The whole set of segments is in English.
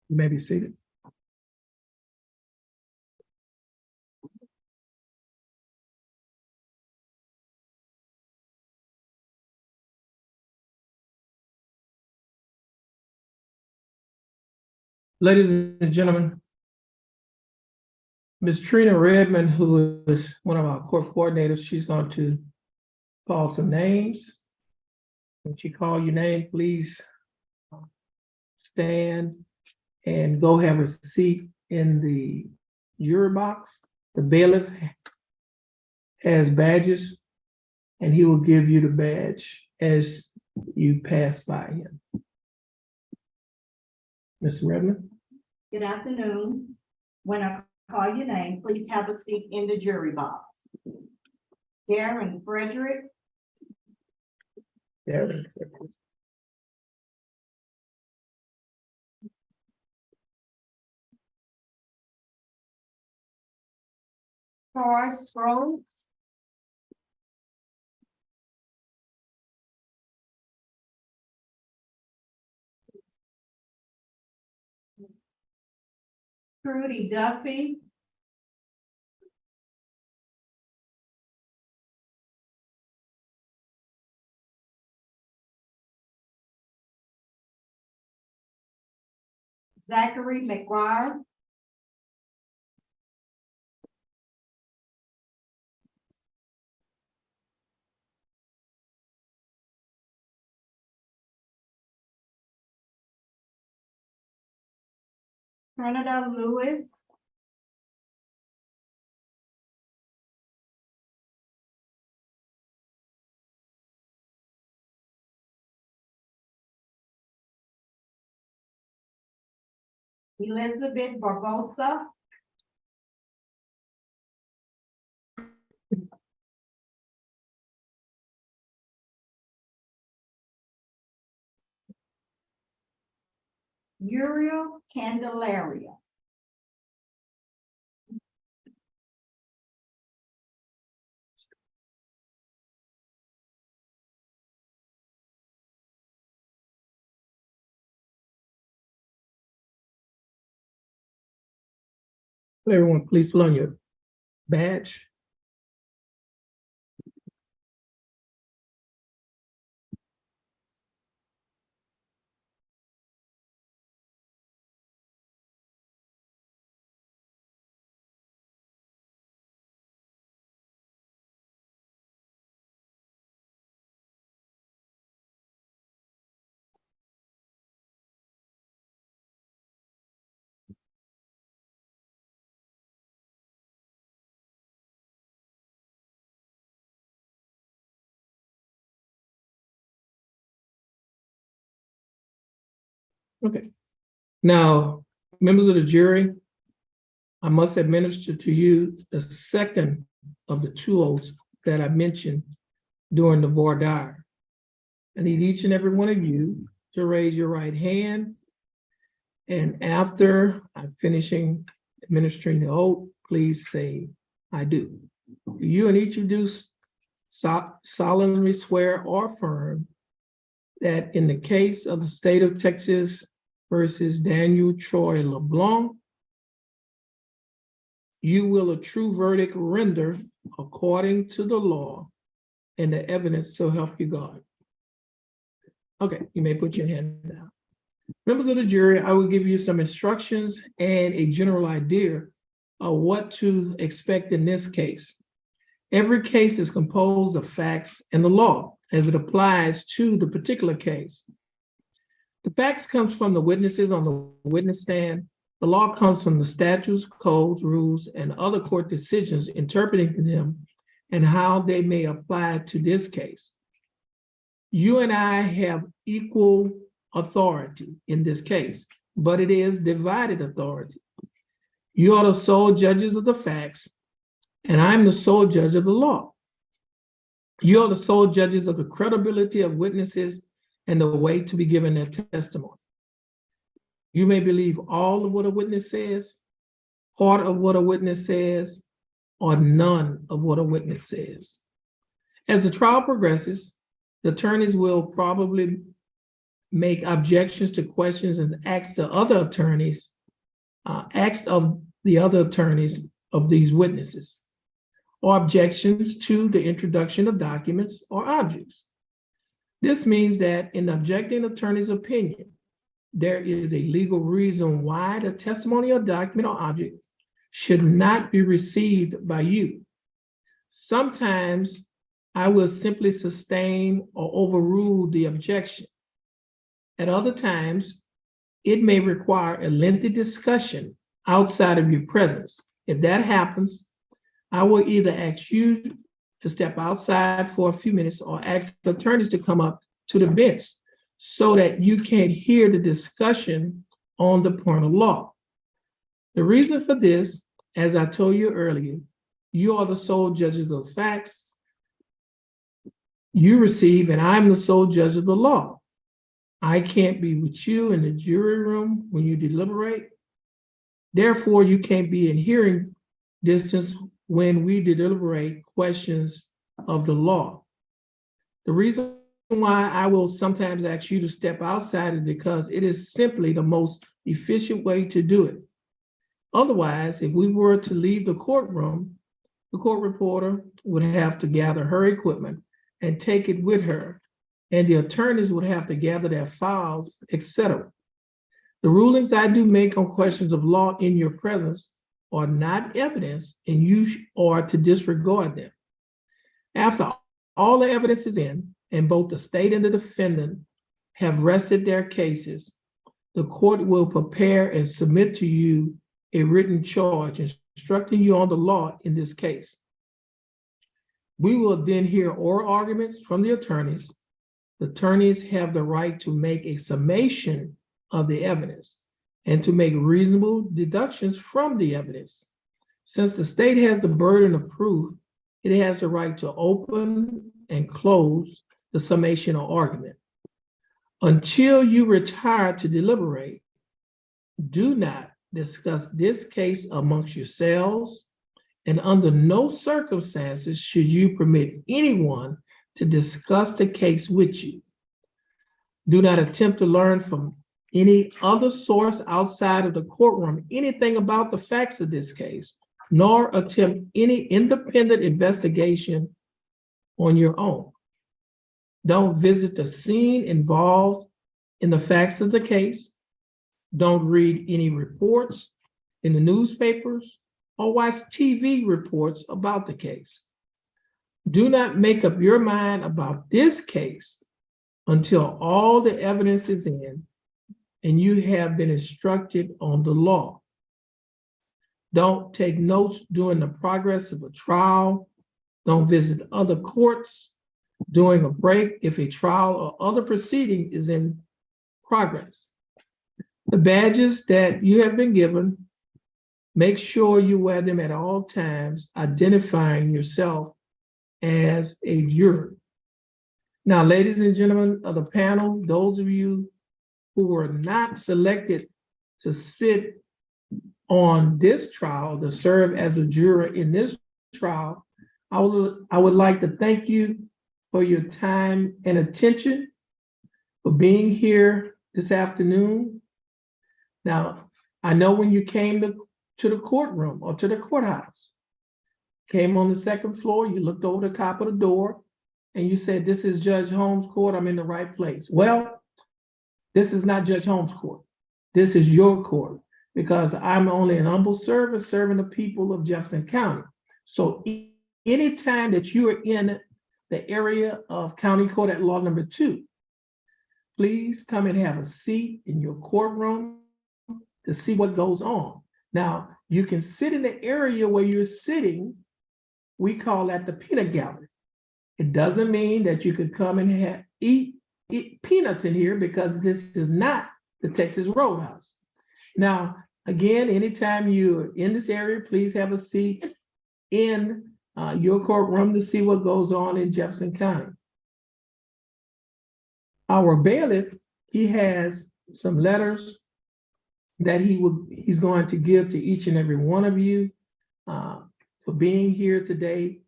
You may be seated. Ladies and gentlemen, Ms. Trina Redmond, who is one of our court coordinators, she's going to call some names. When she calls your name, please stand and go have a seat in the jury box. The bailiff has badges, and he will give you the badge as you pass by him. Ms. Redmond? Good afternoon. When I call your name, please have a seat in the jury box. Darren Frederick, Darren. Troy Scrolls, Trudy Duffy, Zachary McGuire, Trinidad Lewis, Elizabeth Barbosa, Uriel Candelaria. Everyone, please pull on your badge. Okay. Now, members of the jury, I must administer to you the second of the two oaths that I mentioned during the voir dire. I need each and every one of you to raise your right hand. And after I'm finishing administering the oath, please say, I do. Do you and each of you solemnly swear or affirm that in the case of the state of Texas versus Daniel Troy LeBlanc, you will a true verdict render according to the law and the evidence, so help you God? Okay, you may put your hand down. Members of the jury, I will give you some instructions and a general idea of what to expect in this case. Every case is composed of facts and the law as it applies to the particular case. The facts comes from the witnesses on the witness stand. The law comes from the statutes, codes, rules, and other court decisions interpreting them and how they may apply to this case. You and I have equal authority in this case, but it is divided authority. You are the sole judges of the facts, and I'm the sole judge of the law. You are the sole judges of the credibility of witnesses and the way to be given their testimony. You may believe all of what a witness says, part of what a witness says, or none of what a witness says. As the trial progresses, the attorneys will probably make objections to questions and ask the other attorneys, ask of the other attorneys of these witnesses, or objections to the introduction of documents or objects. This means that in the objecting attorney's opinion, there is a legal reason why the testimony or document or object should not be received by you. Sometimes I will simply sustain or overrule the objection. At other times, it may require a lengthy discussion outside of your presence. If that happens, I will either ask you to step outside for a few minutes or ask the attorneys to come up to the bench so that you can hear the discussion on the point of law. The reason for this, as I told you earlier, you are the sole judges of facts you receive, and I'm the sole judge of the law. I can't be with you in the jury room when you deliberate. Therefore, you can't be in hearing distance when we deliberate questions of the law. The reason why I will sometimes ask you to step outside is because it is simply the most efficient way to do it. Otherwise, if we were to leave the courtroom, the court reporter would have to gather her equipment and take it with her, and the attorneys would have to gather their files, etc. The rulings I do make on questions of law in your presence are not evidence, and you are to disregard them. After all the evidence is in, and both the state and the defendant have rested their cases, the court will prepare and submit to you a written charge instructing you on the law in this case. We will then hear oral arguments from the attorneys. The attorneys have the right to make a summation of the evidence and to make reasonable deductions from the evidence. Since the state has the burden of proof, it has the right to open and close the summation or argument. Until you retire to deliberate, do not discuss this case amongst yourselves, and under no circumstances should you permit anyone to discuss the case with you. Do not attempt to learn from any other source outside of the courtroom anything about the facts of this case, nor attempt any independent investigation on your own. Don't visit the scene involved in the facts of the case. Don't read any reports in the newspapers or watch TV reports about the case. Do not make up your mind about this case until all the evidence is in and you have been instructed on the law. Don't take notes during the progress of a trial. Don't visit other courts during a break if a trial or other proceeding is in progress. The badges that you have been given, make sure you wear them at all times, identifying yourself as a juror. Now, ladies and gentlemen of the panel, those of you who were not selected to sit on this trial, to serve as a juror in this trial, I would like to thank you for your time and attention, for being here this afternoon. Now, I know when you came to the courtroom or to the courthouse, came on the second floor, you looked over the top of the door and you said, "This is Judge Holmes' court, I'm in the right place." Well, this is not Judge Holmes' court. This is your court, because I'm only an humble servant serving the people of Jefferson County. So anytime that you are in the area of County Court at Law Number 2, please come and have a seat in your courtroom to see what goes on. Now, you can sit in the area where you're sitting. We call that the peanut gallery. It doesn't mean that you could come and eat peanuts in here, because this is not the Texas Roadhouse. Now, again, anytime you're in this area, please have a seat in your courtroom to see what goes on in Jefferson County. Our bailiff, he has some letters that he's going to give to each and every one of you for being here today.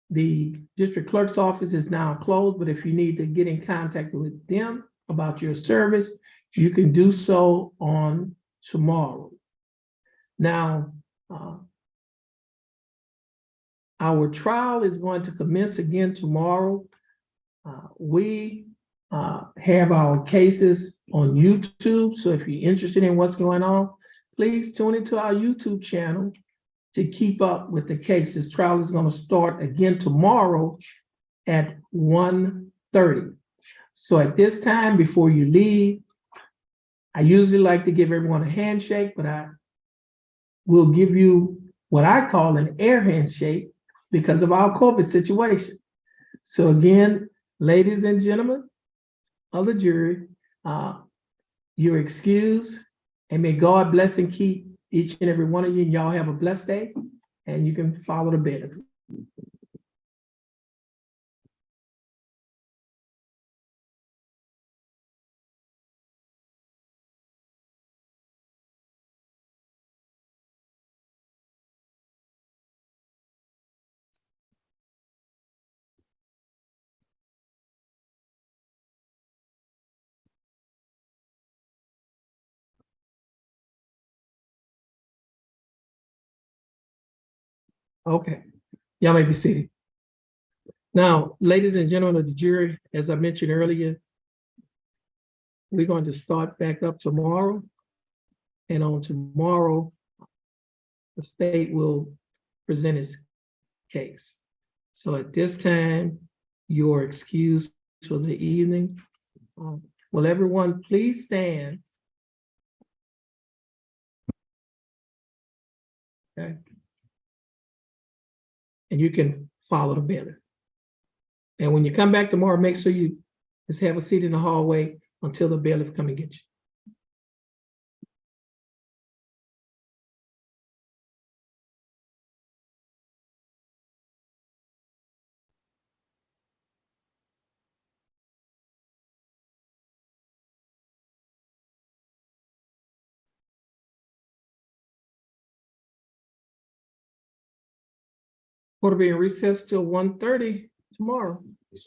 The district clerk's office is now closed, but if you need to get in contact with them, about your service, you can do so on tomorrow. Now, our trial is going to commence again tomorrow. We have our cases on YouTube, so if you're interested in what's going on, please tune into our YouTube channel to keep up with the case. This trial is going to start again tomorrow at 1:30. So at this time, before you leave, I usually like to give everyone a handshake, but I will give you what I call an air handshake because of our COVID situation. So again, ladies and gentlemen of the jury, you're excused, and may God bless and keep each and every one of you, and y'all have a blessed day, and you can follow the bed. Okay, y'all may be seated. Now, ladies and gentlemen of the jury, as I mentioned earlier, we're going to start back up tomorrow. And on tomorrow, the state will present its case. So at this time, you're excused for the evening. Will everyone please stand? Okay. And you can follow the banner. And when you come back tomorrow, make sure you just have a seat in the hallway until the bailiff come and get you. Court will be in recess till 1:30 tomorrow.